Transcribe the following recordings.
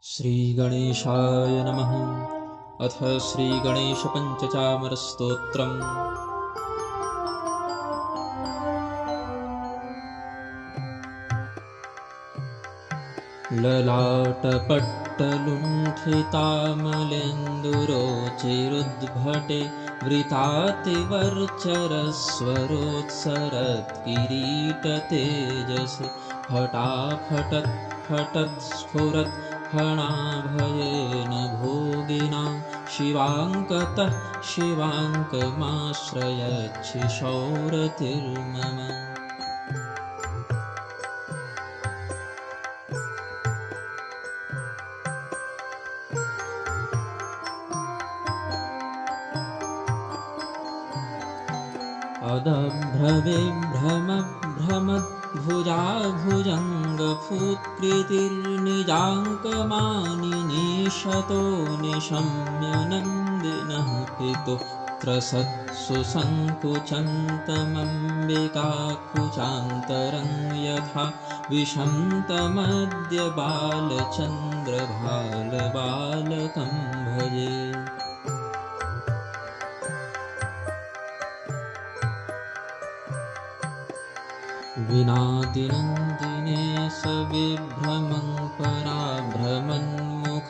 श्रीगणेशाय नमः। अथ श्रीगणेशपञ्चचामरस्तोत्रम्। ललाटपट्टलुण्ठितामलेन्दुरोचिरुद्भटे वृतातिवर्चरस्वरोत्सरत्किरीटतेजसि फटाफटत्फटत्स्फुरत् फणाभयेन भोगिनां शिवाङ्कतः शिवाङ्कमाश्रयच्छिशौरतिर्मम। अदभ्रविभ्रमभ्रमद्भुजाभुजङ्गफुत्कृतिर्निजाङ्कमानिनीशतो निशम्य नन्दिनः पितुः त्रसत्सुसङ्कुचन्तमम्बिकाकुचान्तरं यथा विशन्तमद्य बालचन्द्रभालबालकं भजे। विनादिनन्दिने सविभ्रमं पराभ्रमन्मुख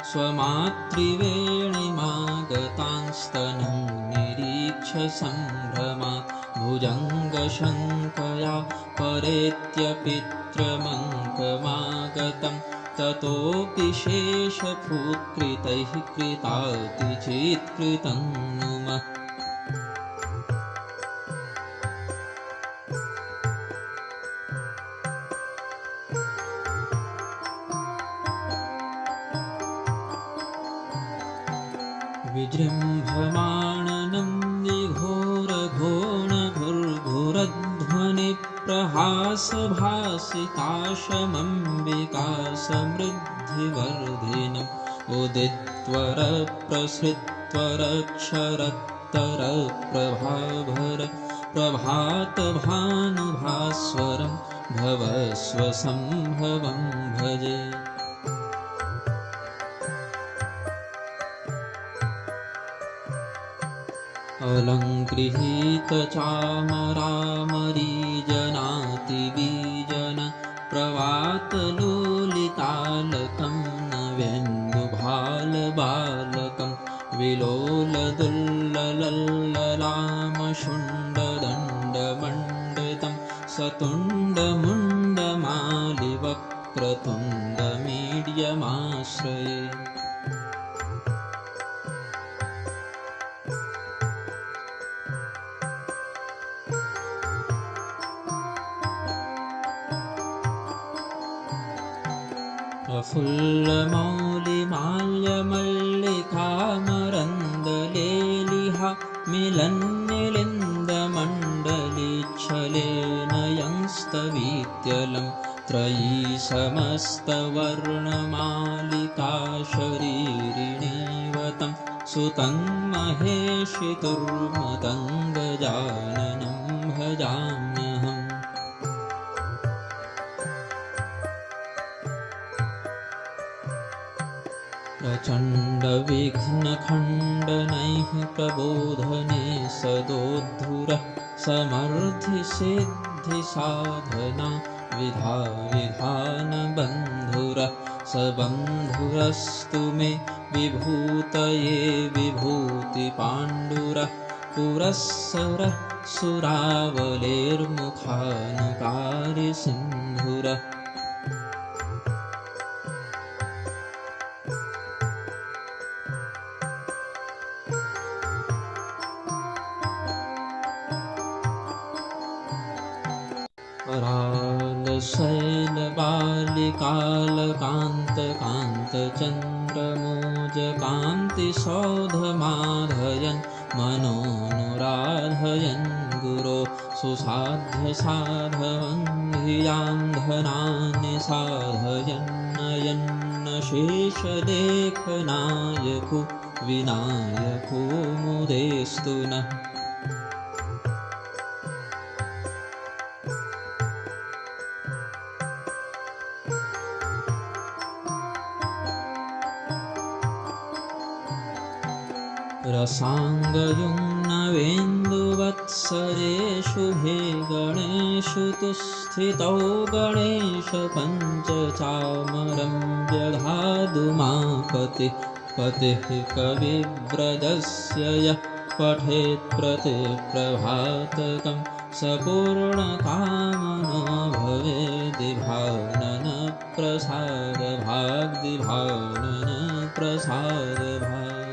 स्वमातृवेणीमागतांस्तनं निरीक्ष्य सम्भ्रमात् भुजङ्गशङ्कया परेत्यपित्रमङ्कमागतं ततोऽपि शेषफुत्कृतैः कृतातिचित्कृतं नुमः। विजृम्भमाणनं विघोरघोणघुर्घुरध्वनिप्रहासभासिताशमम्बिकासमृद्धिवर्धिनम् उदित्वरप्रसृत्वरक्षरत्तरप्रभाभर प्रभातभानुभास्वरं भवस्वसम्भवं भजे। अलङ्गृहीतचामरामरीजनातिबीजन प्रवातलोलितालकं नवेन्दुभालबालकं विलोलदुल्ललल्ललामशुण्डदण्डमण्डितं सतुण्डमुण्डमालिवक्रतुण्डमीड्यमाश्रये। प्रफुल्लमौलिमाल्यमल्लिकामरन्दलेलिहा मिलन्निलिन्दमण्डलीच्छलेन यंस्तवीत्यलं त्रयी समस्तवर्णमालिका शरीरिणीवतं सुतं महेशितुर्मतङ्गजाननं भजाम्यहम्। प्रचण्डविघ्नखण्डनैः प्रबोधने सदोद्धुरः समर्थिसिद्धिसाधना विधानबन्धुरः सबन्धुरस्तु मे विभूतये विभूतिपाण्डुरः पुरःसरः सुरावलेर्मुखानुकारिसिन्धुरः। करालशैलबालिकालकान्तकान्तचन्द्रमोजकान्तिसौधमाधयन् मनोनुराधयन् गुरो सुसाध्यसाधवन्धियां धनानि साधयन्नयन्न शेषलेखनायको विनायको मुदेस्तु नः। रसाङ्गयुम्नवेन्दुवत्सरे शुभे गणेषु तु स्थितौ गणेशपञ्चचामरं व्यधातुमापतिः पतिः कविव्रजस्य यः पठेत् प्रतिप्रभातकं स पूर्णकामनो भवेद्विभावननप्रसादभाग्विभावननप्रसादभाग्।